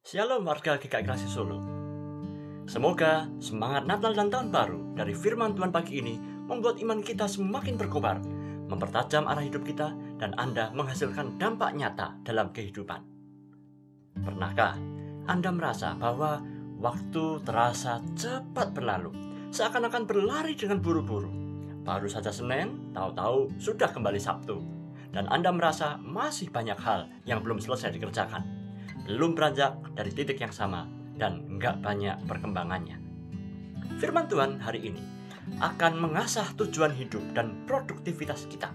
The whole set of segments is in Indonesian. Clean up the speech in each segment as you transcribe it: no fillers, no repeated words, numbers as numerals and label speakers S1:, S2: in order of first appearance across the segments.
S1: Shalom warga GKI Kasih Solo. Semoga semangat Natal dan Tahun Baru dari firman Tuhan pagi ini membuat iman kita semakin berkobar, mempertajam arah hidup kita, dan Anda menghasilkan dampak nyata dalam kehidupan. Pernahkah Anda merasa bahwa waktu terasa cepat berlalu, seakan-akan berlari dengan buru-buru? Baru saja Senin, tahu-tahu sudah kembali Sabtu, dan Anda merasa masih banyak hal yang belum selesai dikerjakan, belum beranjak dari titik yang sama, dan nggak banyak perkembangannya. Firman Tuhan hari ini akan mengasah tujuan hidup dan produktivitas kita.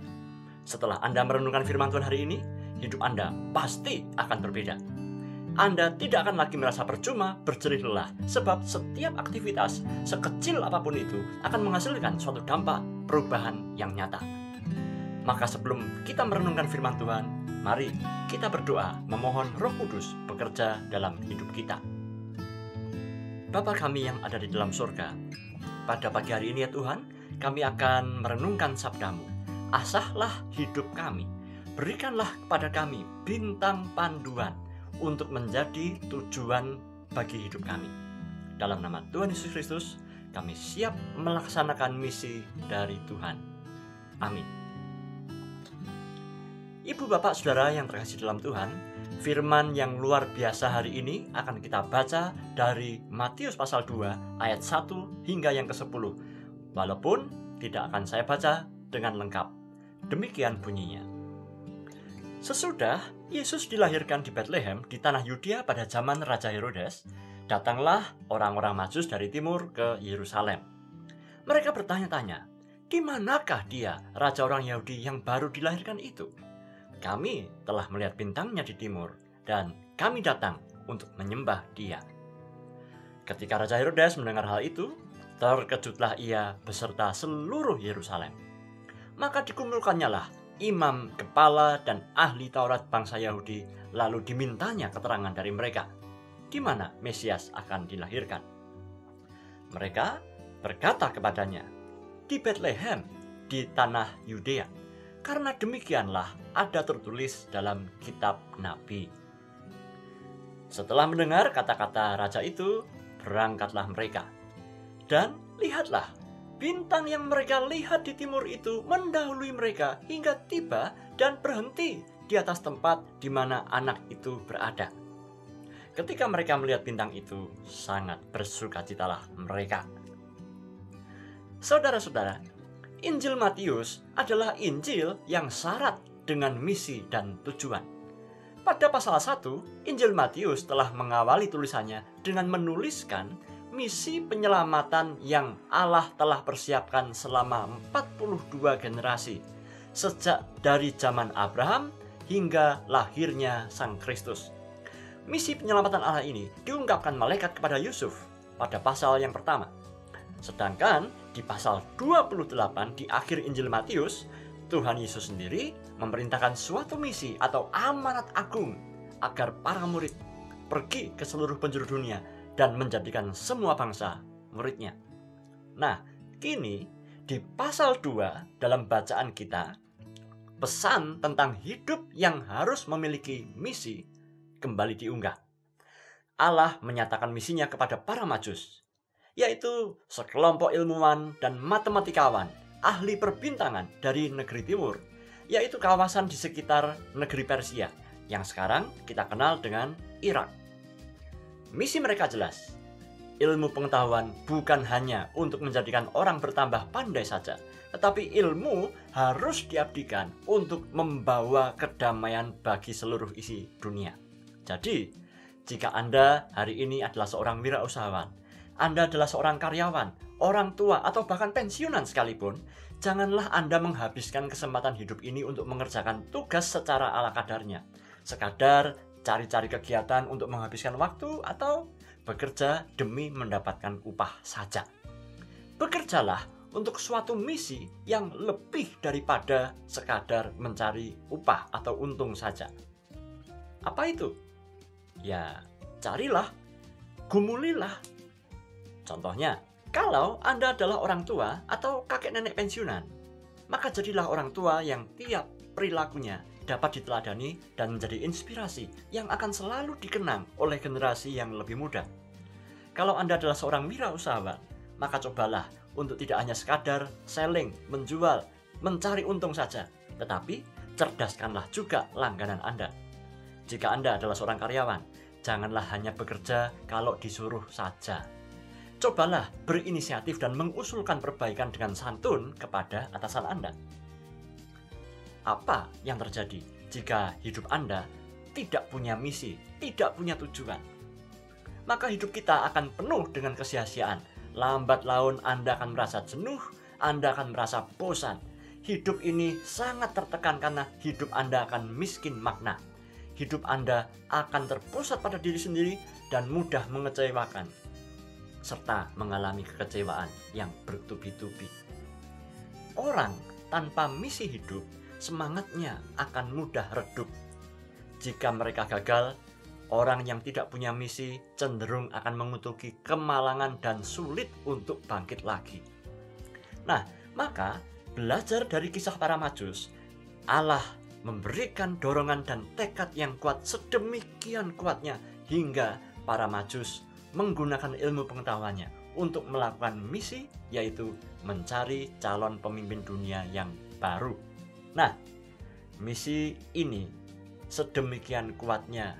S1: Setelah Anda merenungkan firman Tuhan hari ini, hidup Anda pasti akan berbeda. Anda tidak akan lagi merasa percuma berjerih lelah, sebab setiap aktivitas, sekecil apapun itu, akan menghasilkan suatu dampak perubahan yang nyata. Maka sebelum kita merenungkan firman Tuhan, mari kita berdoa memohon Roh Kudus bekerja dalam hidup kita. Bapa kami yang ada di dalam surga, pada pagi hari ini ya Tuhan, kami akan merenungkan sabda-Mu. Asahlah hidup kami, berikanlah kepada kami bintang panduan untuk menjadi tujuan bagi hidup kami. Dalam nama Tuhan Yesus Kristus, kami siap melaksanakan misi dari Tuhan. Amin. Ibu, bapak, saudara yang terkasih dalam Tuhan, firman yang luar biasa hari ini akan kita baca dari Matius pasal 2 ayat 1 hingga yang ke-10. Walaupun tidak akan saya baca dengan lengkap. Demikian bunyinya. Sesudah Yesus dilahirkan di Betlehem di tanah Yudea pada zaman Raja Herodes, datanglah orang-orang Majus dari timur ke Yerusalem. Mereka bertanya-tanya, di manakah dia, raja orang Yahudi yang baru dilahirkan itu? Kami telah melihat bintangnya di timur, dan kami datang untuk menyembah dia. Ketika Raja Herodes mendengar hal itu, terkejutlah ia beserta seluruh Yerusalem. Maka dikumpulkannya lah imam, kepala, dan ahli Taurat bangsa Yahudi, lalu dimintanya keterangan dari mereka, di mana Mesias akan dilahirkan. Mereka berkata kepadanya, di Betlehem, di tanah Yudea, karena demikianlah ada tertulis dalam kitab Nabi. Setelah mendengar kata-kata raja itu, berangkatlah mereka. Dan lihatlah, bintang yang mereka lihat di timur itu mendahului mereka hingga tiba dan berhenti di atas tempat di mana anak itu berada. Ketika mereka melihat bintang itu, sangat bersukacitalah mereka. Saudara-saudara, Injil Matius adalah Injil yang syarat dengan misi dan tujuan. Pada pasal 1, Injil Matius telah mengawali tulisannya dengan menuliskan misi penyelamatan yang Allah telah persiapkan selama 42 generasi, sejak dari zaman Abraham hingga lahirnya Sang Kristus. Misi penyelamatan Allah ini diungkapkan malaikat kepada Yusuf pada pasal yang pertama. Sedangkan di pasal 28 di akhir Injil Matius, Tuhan Yesus sendiri memerintahkan suatu misi atau amanat agung agar para murid pergi ke seluruh penjuru dunia dan menjadikan semua bangsa muridnya. Nah, kini di pasal 2 dalam bacaan kita, pesan tentang hidup yang harus memiliki misi kembali diunggah. Allah menyatakan misinya kepada para Majus, yaitu sekelompok ilmuwan dan matematikawan, ahli perbintangan dari negeri timur, yaitu kawasan di sekitar negeri Persia, yang sekarang kita kenal dengan Irak. Misi mereka jelas, ilmu pengetahuan bukan hanya untuk menjadikan orang bertambah pandai saja, tetapi ilmu harus diabdikan untuk membawa kedamaian bagi seluruh isi dunia. Jadi, jika Anda hari ini adalah seorang wirausahawan, Anda adalah seorang karyawan, orang tua, atau bahkan pensiunan sekalipun, janganlah Anda menghabiskan kesempatan hidup ini untuk mengerjakan tugas secara ala kadarnya. Sekadar cari-cari kegiatan untuk menghabiskan waktu atau bekerja demi mendapatkan upah saja. Bekerjalah untuk suatu misi yang lebih daripada sekadar mencari upah atau untung saja. Apa itu? Ya, carilah, gumulilah. Contohnya, kalau Anda adalah orang tua atau kakek nenek pensiunan, maka jadilah orang tua yang tiap perilakunya dapat diteladani dan menjadi inspirasi yang akan selalu dikenang oleh generasi yang lebih muda. Kalau Anda adalah seorang wirausahawan, maka cobalah untuk tidak hanya sekadar selling, menjual, mencari untung saja, tetapi cerdaskanlah juga langganan Anda. Jika Anda adalah seorang karyawan, janganlah hanya bekerja kalau disuruh saja. Cobalah berinisiatif dan mengusulkan perbaikan dengan santun kepada atasan Anda. Apa yang terjadi jika hidup Anda tidak punya misi, tidak punya tujuan? Maka hidup kita akan penuh dengan kesia-siaan. Lambat laun Anda akan merasa jenuh, Anda akan merasa bosan. Hidup ini sangat tertekan karena hidup Anda akan miskin makna. Hidup Anda akan terpusat pada diri sendiri dan mudah mengecewakan, serta mengalami kekecewaan yang bertubi-tubi. Orang tanpa misi hidup, semangatnya akan mudah redup. Jika mereka gagal, orang yang tidak punya misi cenderung akan mengutuki kemalangan dan sulit untuk bangkit lagi. Nah, maka belajar dari kisah para Majus, Allah memberikan dorongan dan tekad yang kuat sedemikian kuatnya hingga para Majus menggunakan ilmu pengetahuannya untuk melakukan misi, yaitu mencari calon pemimpin dunia yang baru. Nah, misi ini sedemikian kuatnya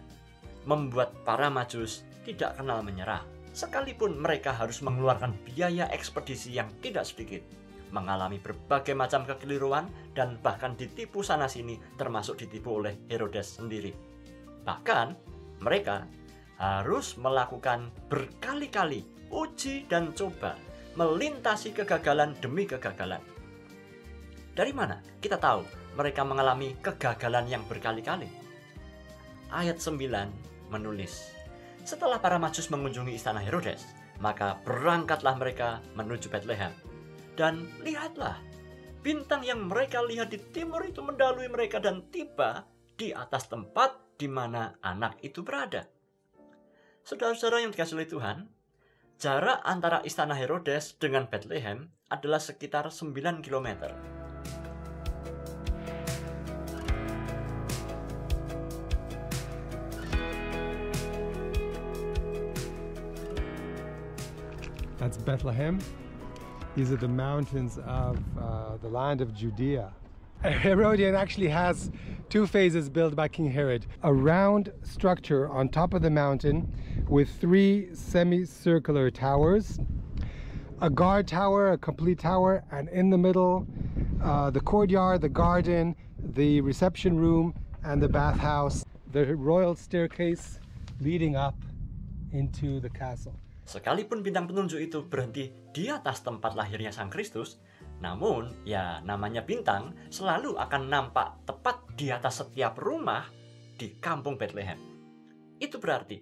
S1: membuat para Majus tidak kenal menyerah. Sekalipun mereka harus mengeluarkan biaya ekspedisi yang tidak sedikit, mengalami berbagai macam kekeliruan dan bahkan ditipu sana-sini, termasuk ditipu oleh Herodes sendiri. Bahkan mereka harus melakukan berkali-kali uji dan coba, melintasi kegagalan demi kegagalan. Dari mana kita tahu mereka mengalami kegagalan yang berkali-kali? Ayat 9 menulis, setelah para Majus mengunjungi istana Herodes, maka berangkatlah mereka menuju Bethlehem. Dan lihatlah, bintang yang mereka lihat di timur itu mendahului mereka dan tiba di atas tempat di mana anak itu berada. Saudara-saudara yang dikasihi oleh Tuhan, jarak antara istana Herodes dengan Bethlehem adalah sekitar 9 km.
S2: That's Bethlehem. These are the mountains of the land of Judea. Herodian actually has two phases built by King Herod. A round structure on top of the mountain with 3 semicircular towers, a guard tower, a complete tower, and in the middle, the courtyard, the garden, the reception room, and the bathhouse, the royal staircase leading up into the castle.
S1: Sekalipun bintang penunjuk itu berhenti di atas tempat lahirnya Sang Kristus, namun ya namanya bintang selalu akan nampak tepat di atas setiap rumah di kampung Bethlehem. Itu berarti,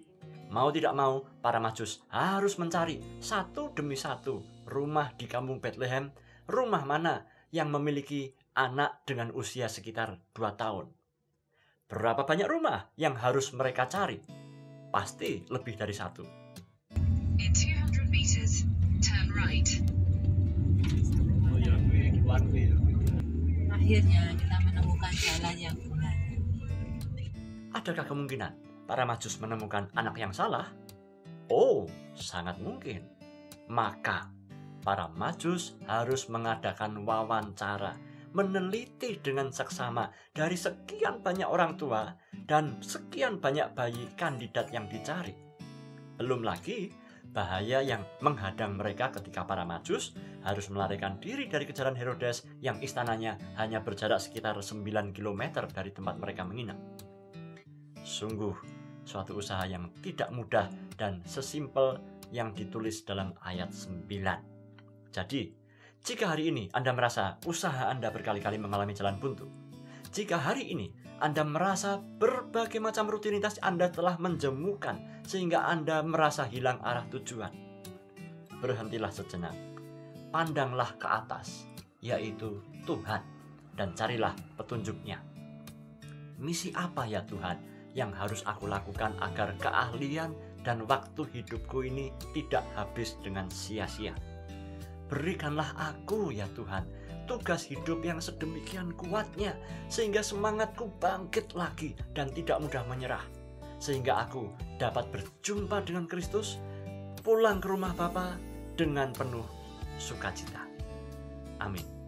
S1: mau tidak mau, para Majus harus mencari satu demi satu rumah di kampung Bethlehem, rumah mana yang memiliki anak dengan usia sekitar 2 tahun. Berapa banyak rumah yang harus mereka cari? Pasti lebih dari 1.
S3: In 200 meters, turn right.
S4: Akhirnya kita menemukan jalan yang benar.
S1: Adakah kemungkinan para Majus menemukan anak yang salah? Oh, sangat mungkin. Maka para Majus harus mengadakan wawancara, meneliti dengan seksama dari sekian banyak orang tua dan sekian banyak bayi kandidat yang dicari. Belum lagi bahaya yang menghadang mereka ketika para Majus harus melarikan diri dari kejaran Herodes yang istananya hanya berjarak sekitar 9 km dari tempat mereka menginap. Sungguh suatu usaha yang tidak mudah dan sesimpel yang ditulis dalam ayat 9. Jadi, jika hari ini Anda merasa usaha Anda berkali-kali mengalami jalan buntu, jika hari ini Anda merasa berbagai macam rutinitas Anda telah menjemukan sehingga Anda merasa hilang arah tujuan, berhentilah sejenak. Pandanglah ke atas, yaitu Tuhan, dan carilah petunjuknya. Misi apa ya Tuhan yang harus aku lakukan agar keahlian dan waktu hidupku ini tidak habis dengan sia-sia? Berikanlah aku ya Tuhan tugas hidup yang sedemikian kuatnya, sehingga semangatku bangkit lagi dan tidak mudah menyerah, sehingga aku dapat berjumpa dengan Kristus, pulang ke rumah Bapa dengan penuh sukacita. Amin.